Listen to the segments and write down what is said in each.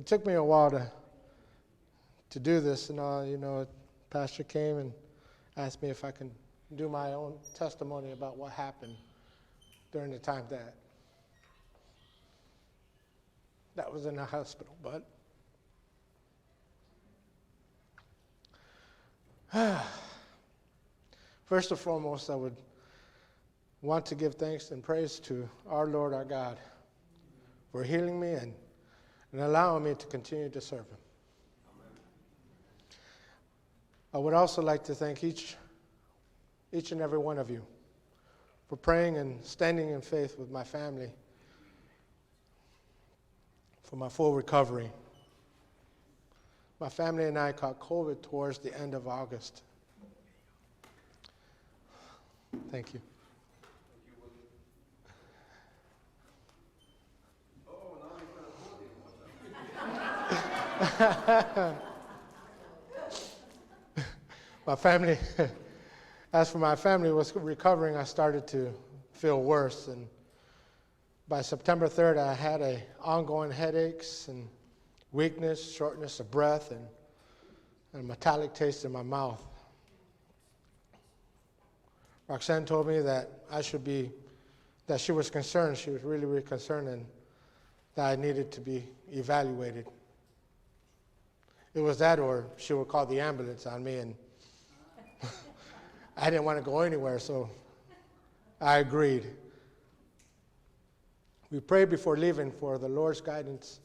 It took me a while to do this, and Pastor came and asked me if I can do my own testimony about what happened during the time that was in the hospital. But first and foremost, I would want to give thanks and praise to our Lord, our God, for healing me and allowing me to continue to serve Him. Amen. I would also like to thank each and every one of you for praying and standing in faith with my family for my full recovery. My family and I caught COVID towards the end of August. Thank you. My family, as for my family was recovering, I started to feel worse. And by September 3rd, I had ongoing headaches and weakness, shortness of breath, and a metallic taste in my mouth. Roxanne told me that she was concerned. She was really, really concerned, and that I needed to be evaluated. It was that, or she would call the ambulance on me, and I didn't want to go anywhere, so I agreed. We prayed before leaving for the Lord's guidance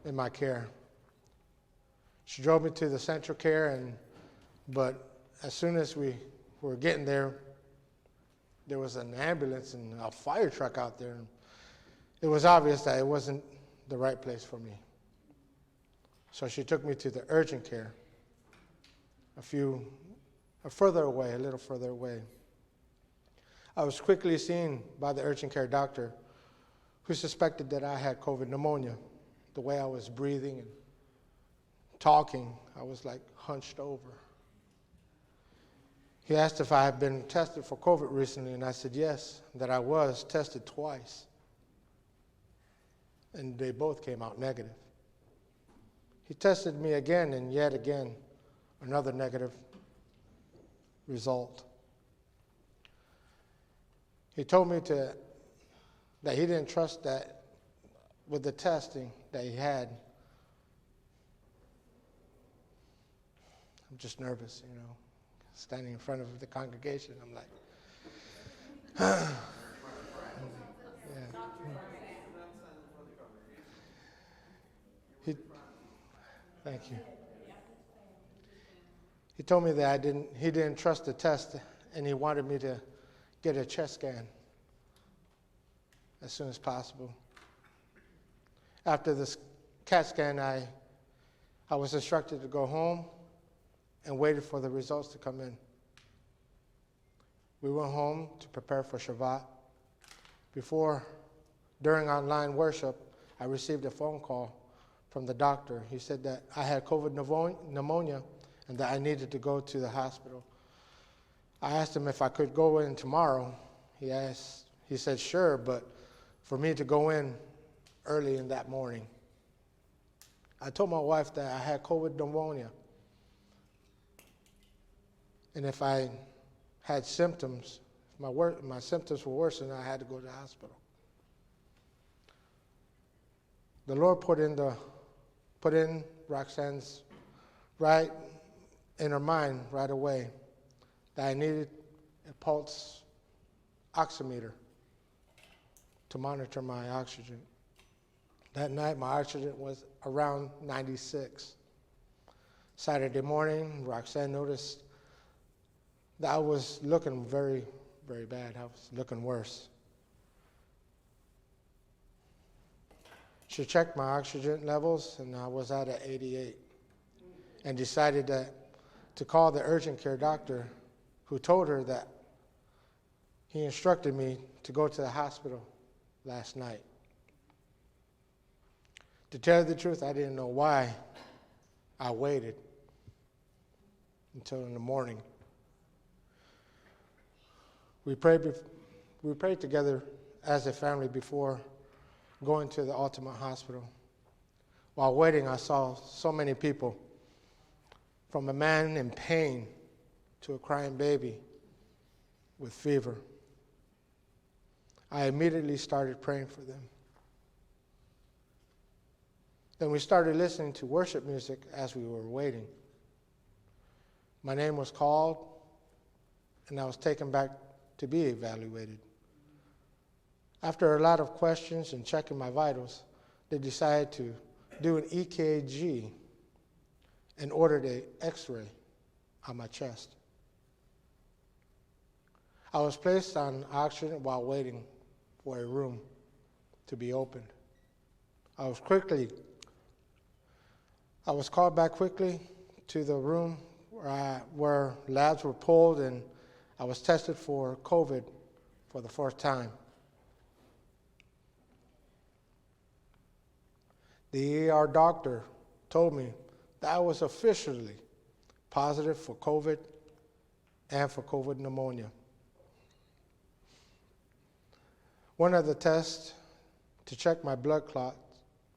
in my care. She drove me to the central care, but as soon as we were getting there was an ambulance and a fire truck out there. And it was obvious that it wasn't the right place for me. So she took me to the urgent care, a little further away. I was quickly seen by the urgent care doctor, who suspected that I had COVID pneumonia. The way I was breathing and talking, I was like hunched over. He asked if I had been tested for COVID recently, and I said yes, that I was tested twice. And they both came out negative. He tested me again, and yet again, another negative result. He told me that he didn't trust that with the testing that he had. I'm just nervous, standing in front of the congregation. I'm like, yeah. Thank you. He told me that he didn't trust the test, and he wanted me to get a chest scan as soon as possible. After this CAT scan, I was instructed to go home and waited for the results to come in. We went home to prepare for Shabbat. During online worship, I received a phone call from the doctor. He said that I had COVID pneumonia and that I needed to go to the hospital. I asked him if I could go in tomorrow. He said sure, but for me to go in early in that morning. I told my wife that I had COVID pneumonia, and if I had symptoms, if my symptoms were worse, then I had to go to the hospital. The Lord put in Roxanne's right in her mind right away that I needed a pulse oximeter to monitor my oxygen. That night, my oxygen was around 96. Saturday morning, Roxanne noticed that I was looking very, very bad. I was looking worse. She checked my oxygen levels, and I was at 88, and decided to call the urgent care doctor, who told her that he instructed me to go to the hospital last night. To tell you the truth, I didn't know why I waited until in the morning. We prayed together as a family before going to the ultimate hospital. While waiting, I saw so many people, from a man in pain to a crying baby with fever. I immediately started praying for them. Then we started listening to worship music as we were waiting. My name was called, and I was taken back to be evaluated. After a lot of questions and checking my vitals, they decided to do an EKG and ordered an X-ray on my chest. I was placed on oxygen while waiting for a room to be opened. I was called back quickly to the room where labs were pulled, and I was tested for COVID for the fourth time. The ER doctor told me that I was officially positive for COVID and for COVID pneumonia. One of the tests to check my blood clots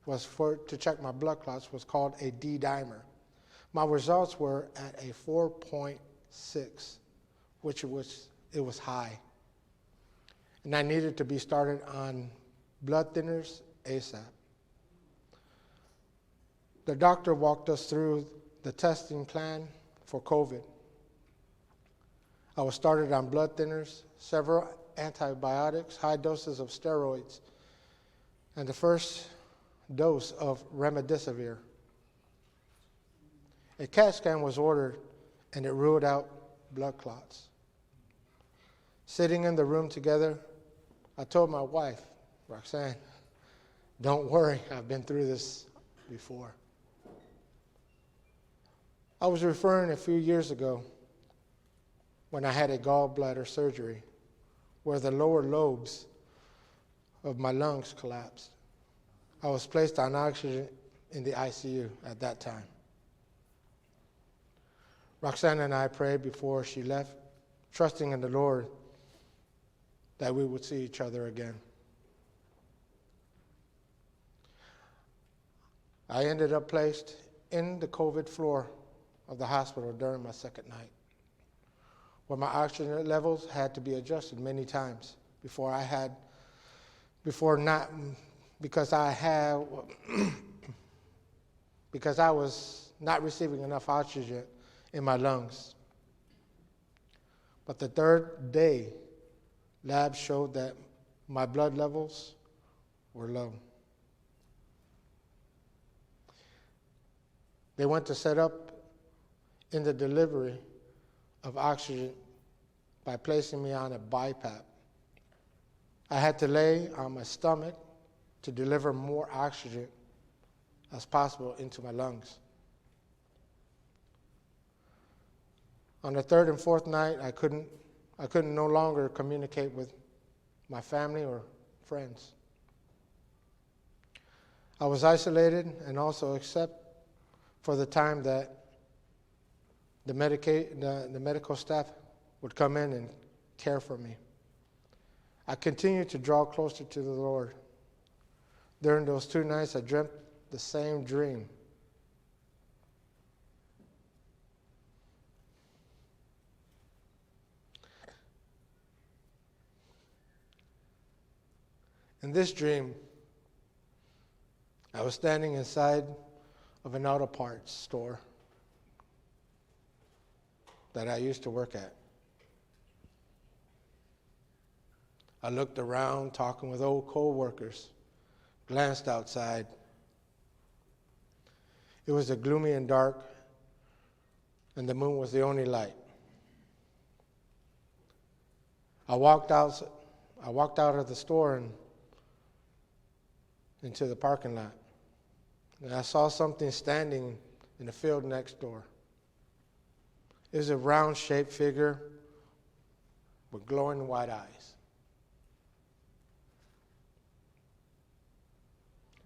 was called a D-dimer. My results were at a 4.6, which was high. And I needed to be started on blood thinners ASAP. The doctor walked us through the testing plan for COVID. I was started on blood thinners, several antibiotics, high doses of steroids, and the first dose of remdesivir. A CAT scan was ordered, and it ruled out blood clots. Sitting in the room together, I told my wife, Roxanne, don't worry, I've been through this before. I was referring a few years ago when I had a gallbladder surgery where the lower lobes of my lungs collapsed. I was placed on oxygen in the ICU at that time. Roxanne and I prayed before she left, trusting in the Lord that we would see each other again. I ended up placed in the COVID floor of the hospital during my second night, where my oxygen levels had to be adjusted many times because I was not receiving enough oxygen in my lungs. But the third day, labs showed that my blood levels were low. They went to set up in the delivery of oxygen by placing me on a BiPAP. I had to lay on my stomach to deliver more oxygen as possible into my lungs. On the third and fourth night, I couldn't no longer communicate with my family or friends. I was isolated, and also except for the time that the medical staff would come in and care for me. I continued to draw closer to the Lord. During those 2 nights, I dreamt the same dream. In this dream, I was standing inside of an auto parts store that I used to work at. I looked around, talking with old co-workers, glanced outside. It was gloomy and dark, and the moon was the only light. I walked out of the store and into the parking lot, and I saw something standing in the field next door. It was a round-shaped figure with glowing white eyes.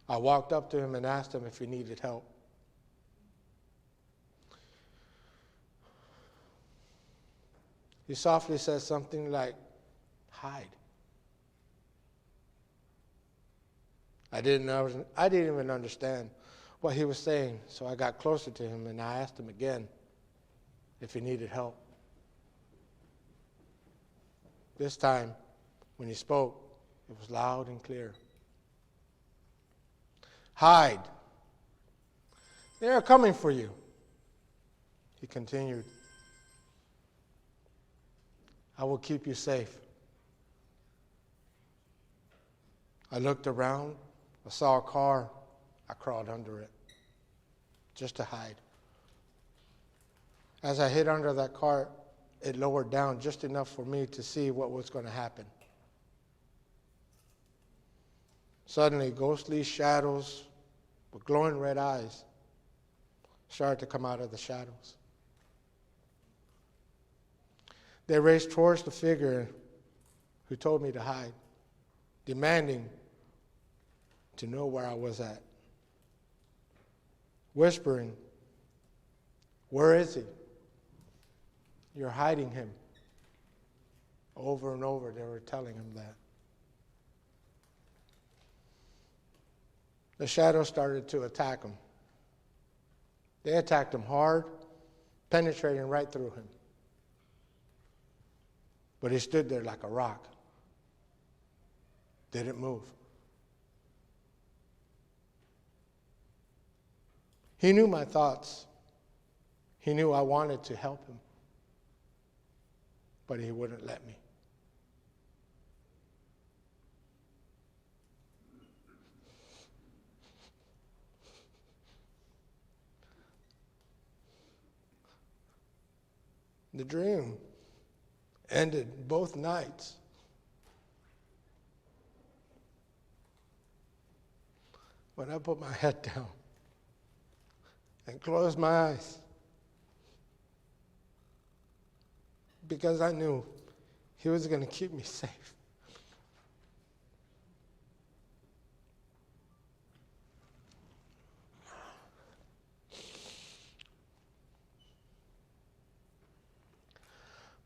I walked up to him and asked him if he needed help. He softly said something like, "Hide." I didn't even understand what he was saying, so I got closer to him and I asked him again if he needed help. This time, when he spoke, it was loud and clear. Hide. They are coming for you. He continued. I will keep you safe. I looked around. I saw a car. I crawled under it just to hide. As I hid under that car, it lowered down just enough for me to see what was going to happen. Suddenly, ghostly shadows with glowing red eyes started to come out of the shadows. They raced towards the figure who told me to hide, demanding to know where I was at, whispering, "Where is he? You're hiding him." Over and over, they were telling him that. The shadows started to attack him. They attacked him hard, penetrating right through him. But he stood there like a rock. Didn't move. He knew my thoughts. He knew I wanted to help him. But he wouldn't let me. The dream ended both nights. When I put my head down and closed my eyes, because I knew he was going to keep me safe.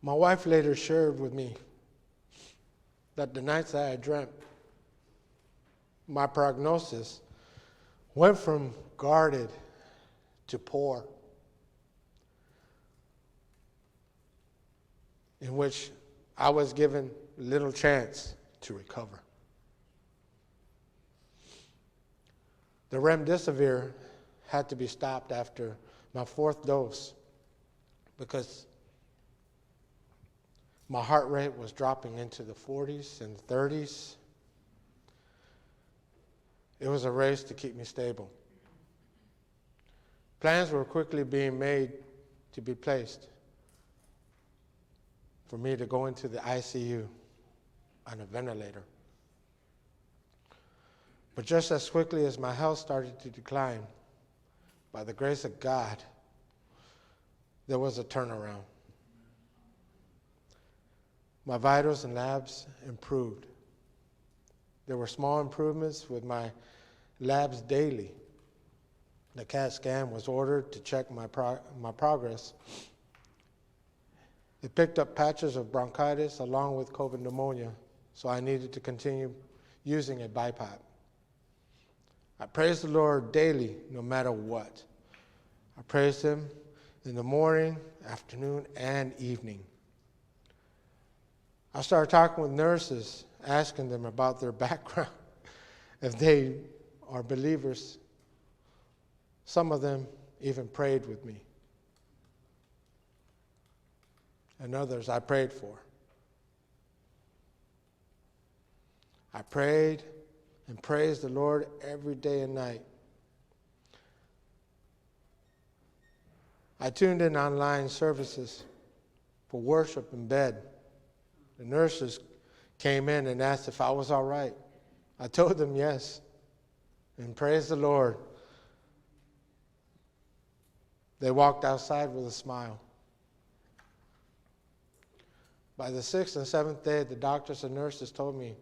My wife later shared with me that the nights I had dreamt, my prognosis went from guarded to poor, in which I was given little chance to recover. The remdesivir had to be stopped after my 4th dose because my heart rate was dropping into the 40s and 30s. It was a race to keep me stable. Plans were quickly being made to be placed for me to go into the ICU on a ventilator. But just as quickly as my health started to decline, by the grace of God, there was a turnaround. My vitals and labs improved. There were small improvements with my labs daily. The CAT scan was ordered to check my progress. It picked up patches of bronchitis along with COVID pneumonia, so I needed to continue using a BiPAP. I praised the Lord daily, no matter what. I praised Him in the morning, afternoon, and evening. I started talking with nurses, asking them about their background, if they are believers. Some of them even prayed with me. And others I prayed for. I prayed and praised the Lord every day and night. I tuned in online services for worship in bed. The nurses came in and asked if I was all right. I told them yes, and praise the Lord. They walked outside with a smile. By the 6th and 7th day, the doctors and nurses told me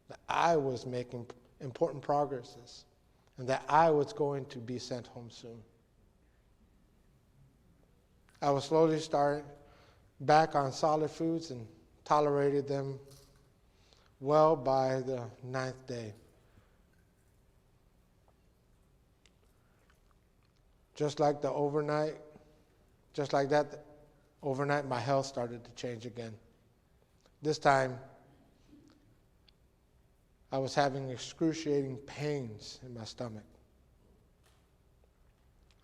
that I was making important progresses and that I was going to be sent home soon. I was slowly starting back on solid foods and tolerated them well by the 9th day. Just like that, overnight my health started to change again. This time, I was having excruciating pains in my stomach.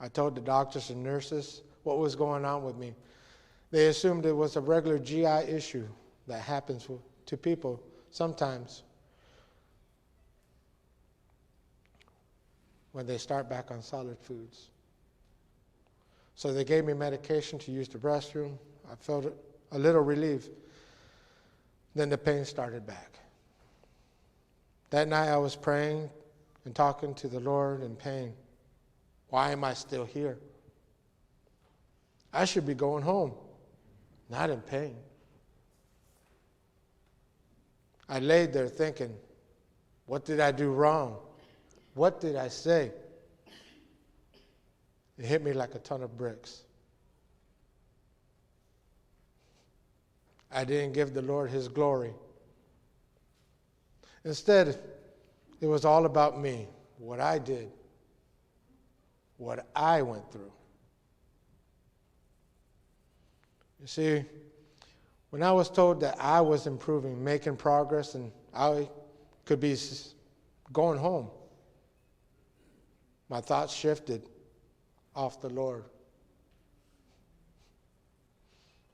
I told the doctors and nurses what was going on with me. They assumed it was a regular GI issue that happens to people sometimes when they start back on solid foods. So they gave me medication to use the restroom. I felt a little relief. Then the pain started back. That night I was praying and talking to the Lord in pain. Why am I still here? I should be going home, not in pain. I laid there thinking, what did I do wrong? What did I say? It hit me like a ton of bricks. I didn't give the Lord his glory. Instead, it was all about me, what I did, what I went through. You see, when I was told that I was improving, making progress, and I could be going home, my thoughts shifted off the Lord.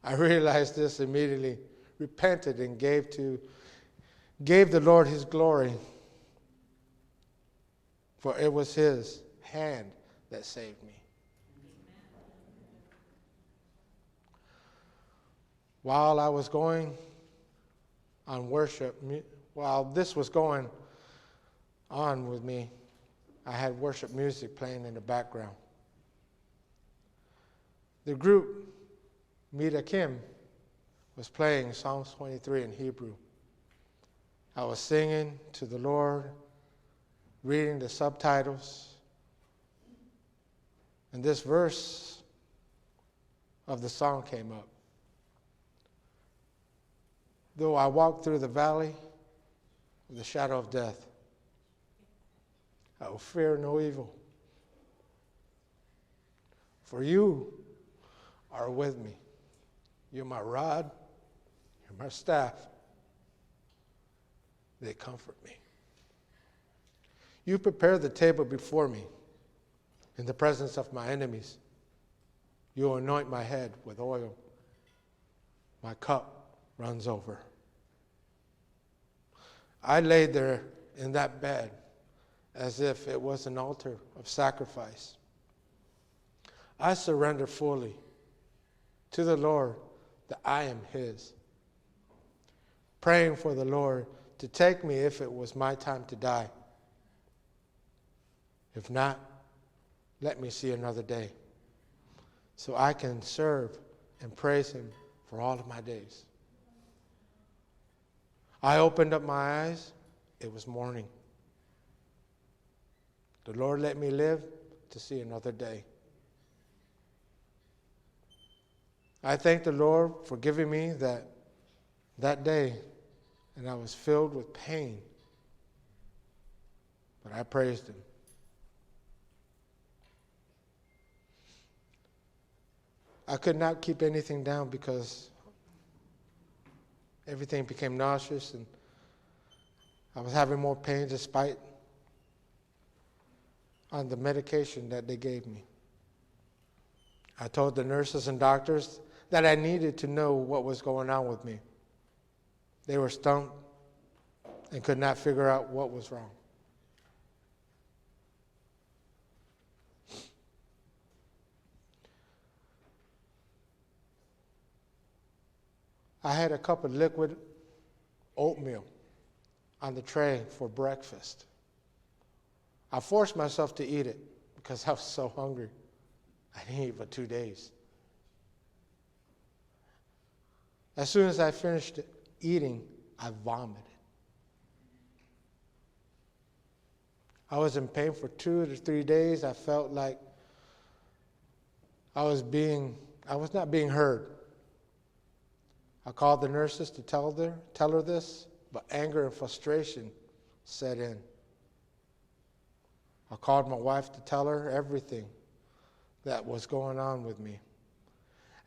I realized this immediately, repented, and gave the Lord his glory, for it was his hand that saved me. While I was going on worship, while this was going on with me, I had worship music playing in the background. The group Miraculously was playing Psalms 23 in Hebrew. I was singing to the Lord, reading the subtitles, and this verse of the song came up. Though I walk through the valley of the shadow of death, I will fear no evil, for you are with me. You're my rod, you're my staff. They comfort me. You prepare the table before me in the presence of my enemies. You anoint my head with oil. My cup runs over. I lay there in that bed as if it was an altar of sacrifice. I surrender fully to the Lord that I am his, praying for the Lord to take me if it was my time to die. If not, let me see another day so I can serve and praise him for all of my days. I opened up my eyes. It was morning. The Lord let me live to see another day. I thank the Lord for giving me that day, and I was filled with pain. But I praised him. I could not keep anything down because everything became nauseous, and I was having more pain despite on the medication that they gave me. I told the nurses and doctors that I needed to know what was going on with me. They were stumped and could not figure out what was wrong. I had a cup of liquid oatmeal on the tray for breakfast. I forced myself to eat it because I was so hungry. I didn't eat for 2 days. As soon as I finished eating, I vomited. I was in pain for 2 to 3 days. I felt like I was not being heard. I called the nurses to tell her this, but anger and frustration set in. I called my wife to tell her everything that was going on with me.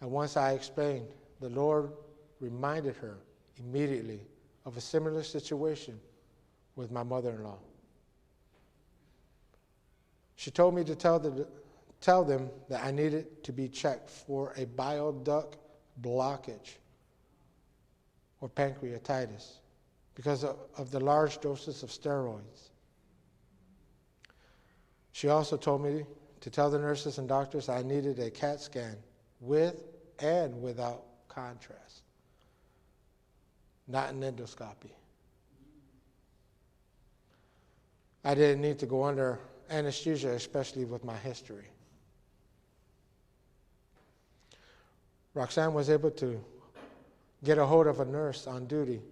And once I explained, the Lord reminded her immediately of a similar situation with my mother-in-law. She told me to tell them that I needed to be checked for a bile duct blockage or pancreatitis because of the large doses of steroids. She also told me to tell the nurses and doctors I needed a CAT scan with and without contrast, not an endoscopy. I didn't need to go under anesthesia, especially with my history. Roxanne was able to get a hold of a nurse on duty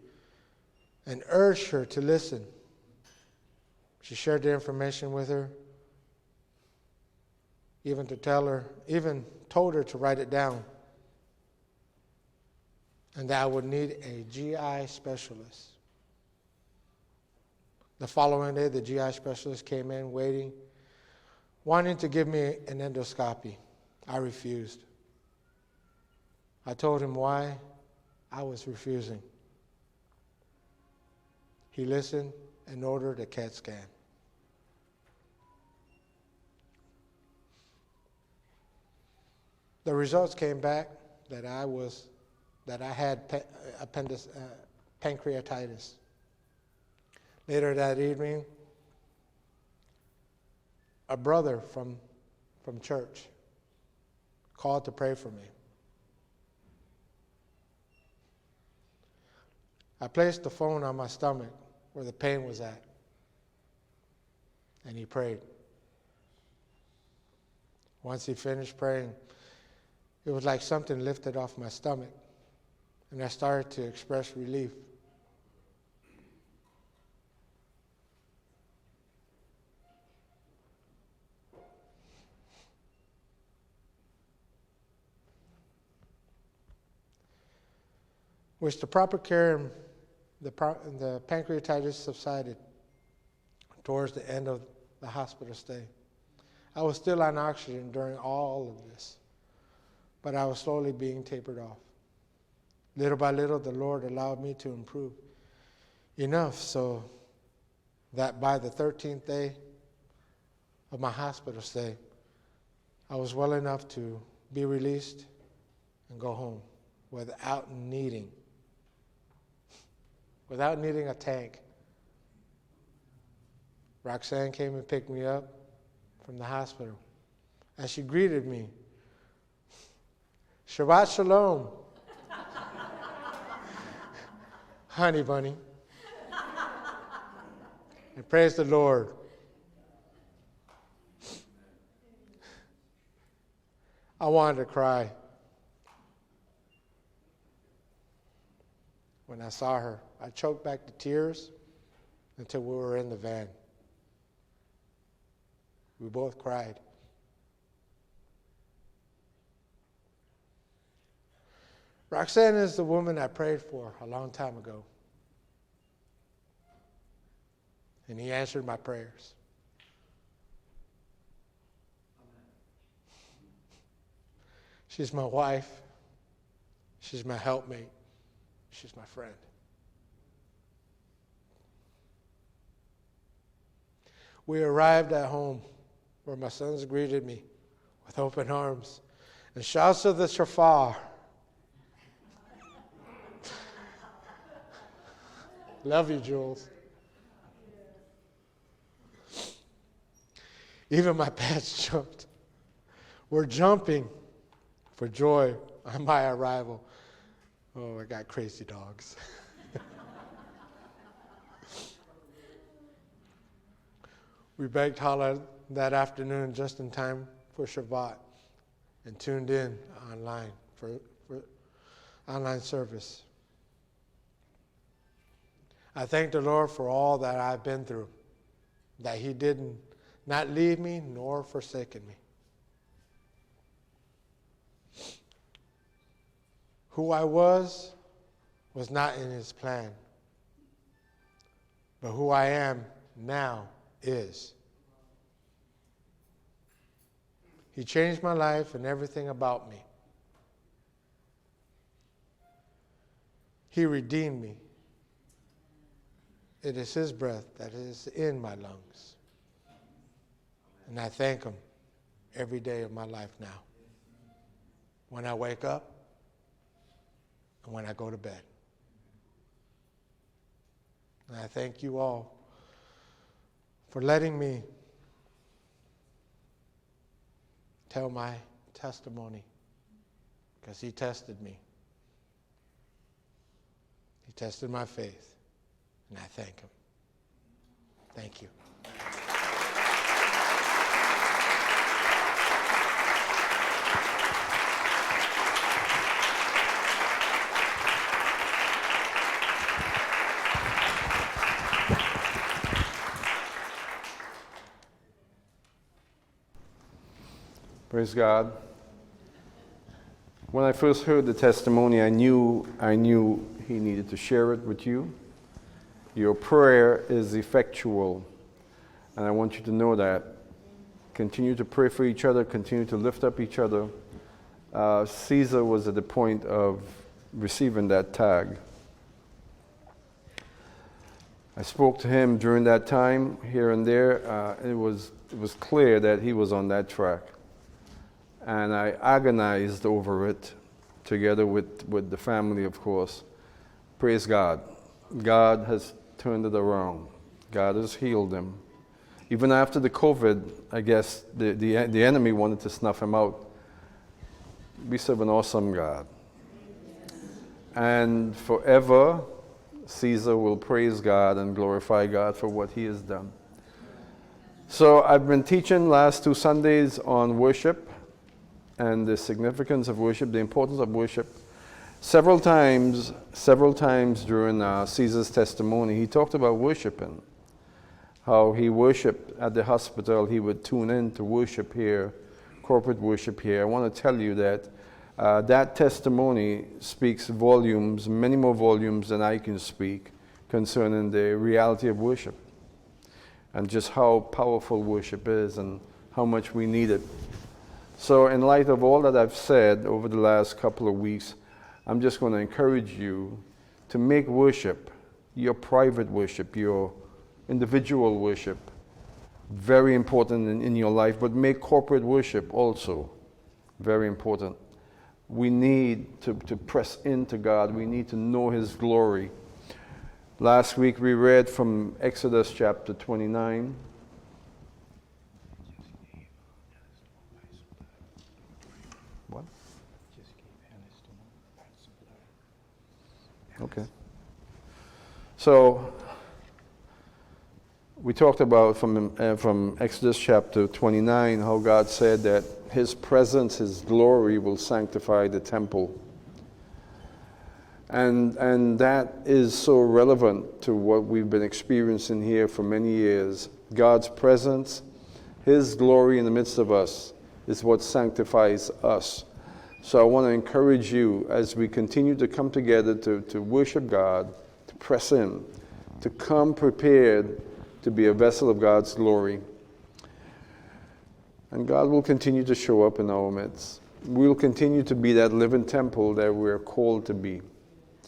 and urged her to listen. She shared the information with her, even told her to write it down, and that I would need a GI specialist. The following day, the GI specialist came in waiting, wanting to give me an endoscopy. I refused. I told him why I was refusing. He listened and ordered a CAT scan. The results came back that I had pancreatitis. Later that evening, a brother from church called to pray for me. I placed the phone on my stomach where the pain was at, and he prayed. Once he finished praying, it was like something lifted off my stomach, and I started to express relief. With the proper care, the pancreatitis subsided towards the end of the hospital stay. I was still on oxygen during all of this, but I was slowly being tapered off. Little by little, the Lord allowed me to improve enough so that by the 13th day of my hospital stay, I was well enough to be released and go home without needing a tank. Roxanne came and picked me up from the hospital, and she greeted me, "Shabbat Shalom, honey bunny," and praise the Lord. I wanted to cry when I saw her. I choked back the tears until we were in the van. We both cried. Roxanne is the woman I prayed for a long time ago, and he answered my prayers. She's my wife. She's my helpmate. She's my friend. We arrived at home where my sons greeted me with open arms and shouts of the shofar. Love you, Jules. Even my pets jumped. We're jumping for joy on my arrival. Oh, I got crazy dogs. We baked challah that afternoon just in time for Shabbat and tuned in online for online service. I thank the Lord for all that I've been through, that He did not leave me nor forsaken me. Who I was not in His plan, but who I am now is. He changed my life and everything about me. He redeemed me. It is His breath that is in my lungs. And I thank Him every day of my life now. When I wake up and when I go to bed. And I thank you all for letting me tell my testimony, because He tested me. He tested my faith, and I thank Him. Thank you. Praise God. When I first heard the testimony, I knew he needed to share it with you. Your prayer is effectual, and I want you to know that. Continue to pray for each other, continue to lift up each other. Cesar was at the point of receiving that tag. I spoke to him during that time, here and there. It was clear that he was on that track. And I agonized over it, together with the family, of course. Praise God. God has turned it around. God has healed him. Even after the COVID, I guess the enemy wanted to snuff him out. We serve an awesome God. And forever, Cesar will praise God and glorify God for what He has done. So I've been teaching last 2 Sundays on worship and the significance of worship, the importance of worship. Several times during Cesar's testimony, he talked about worshiping. How he worshiped at the hospital. He would tune in to worship here, corporate worship here. I want to tell you that that testimony speaks volumes, many more volumes than I can speak, concerning the reality of worship and just how powerful worship is and how much we need it. So in light of all that I've said over the last couple of weeks, I'm just going to encourage you to make worship, your private worship, your individual worship, very important in your life, but make corporate worship also very important. We need to press into God. We need to know His glory. Last week we read from Exodus chapter 29. What? Okay. So we talked about from Exodus chapter 29 how God said that His presence, His glory will sanctify the temple. And that is so relevant to what we've been experiencing here for many years. God's presence, His glory in the midst of us is what sanctifies us. So I want to encourage you as we continue to come together to worship God, to press in, to come prepared to be a vessel of God's glory. And God will continue to show up in our midst. We'll continue to be that living temple that we're called to be.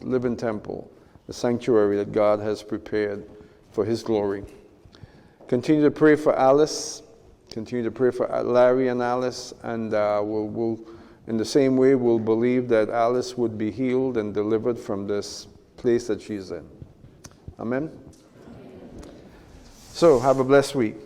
Living temple, the sanctuary that God has prepared for His glory. Continue to pray for Alice. Continue to pray for Larry and Alice. And we'll in the same way, we'll believe that Alice would be healed and delivered from this place that she's in. Amen? So, have a blessed week.